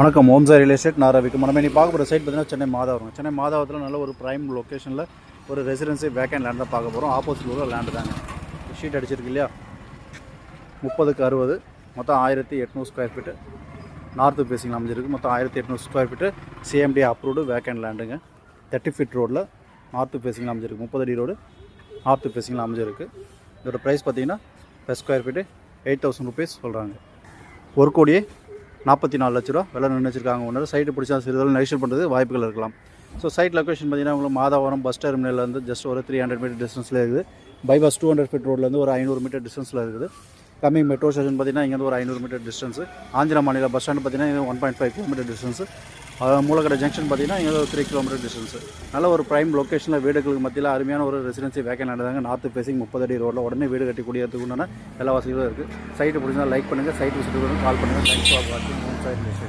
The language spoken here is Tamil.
வணக்கம். ஓம் சார் ரியல் எஸ்டேட் நான் ரவிக்கு. நம்ம இன்னைக்கு பார்க்க போகிற சைட் பார்த்தீங்கன்னா சென்னை மாதவரம். சென்னை மாதவரத்தில் நல்ல ஒரு ப்ரைம் லொக்கேஷனில் ஒரு ரெசிடென்சி வேக்கண்ட் லேண்ட் தான் பார்க்க போகிறோம். ஆப்போசிட் உள்ள லேண்டு தாங்க. ஷீட் அடிச்சிருக்கு இல்லையா, 30க்கு 60, மொத்தம் 1800 ஸ்கொயர் ஃபீட்டு. நார்த்து ஃபேஸிங்கில் அமைஞ்சிருக்கு. மொத்தம் 1800 square feet. CMD approved vacant லேண்டுங்க. 30 ஃபீட் ரோடில் நார்த்து ஃபேஸிங்கில் அமைஞ்சிருக்கு. 30 அடி ரோடு நார்த்து ஃபேஸிங்கில் அமைஞ்சிருக்கு. இதோட ப்ரைஸ் பார்த்தீங்கன்னா பெர் ஸ்கொயர் ஃபீட்டு 8000 ருபீஸ் சொல்கிறாங்க. 1,44 லட்ச ரூபா விலை நினைச்சிருக்காங்க. ஒன்று சைட்டு பிடிச்சா சிறிதளவு நெகோஷியேட் பண்ணுறது வாய்ப்புகள் இருக்கலாம். ஸோ சைட் லொக்கேஷன் பார்த்தீங்கன்னா உங்களுக்கு மாதவரம் பஸ் டெர்மினல்லேருந்து ஜஸ்ட் ஒரு 300 மீட்டர் டிஸ்டன்ஸில் இருக்குது. பைபாஸ் 200 ஃபீட் ரோட்லேருந்து ஒரு 500 மீட்டர் டிஸ்டன்ஸில் இருக்குது. கம்மிங் மெட்ரோ ஸ்டேஷன் பார்த்தீங்கன்னா இங்கேருந்து ஒரு 500 மீட்டர் டிஸ்டன்ஸு. ஆந்திரா மாநில பஸ் ஸ்டாண்டு பார்த்தீங்கன்னா இது 1.5 கிலோமீட்டர் டிஸ்டன்ஸு. மூலக்கடை ஜங்ஷன் பார்த்தீங்கன்னா இங்கே ஒரு 3 கிலோமீட்டர் டிஸ்டன்ஸு. நல்ல ஒரு ப்ரைம் லொக்கேஷனில் வீடுகளுக்கு மத்தியில் அருமையான ஒரு residency vacant land. North facing 30 அடி ரோட்டில் உடனே வீடு கட்டி குடியேறதுக்கு உண்டான எல்லா வசதிகளும் இருக்குது. சைட்டு பிடிச்சா லைக் பண்ணுங்கள். சைட் விசிட் கால் பண்ணுங்கள். தேங்க்ஸ் ஃபார் வாட்சிங்.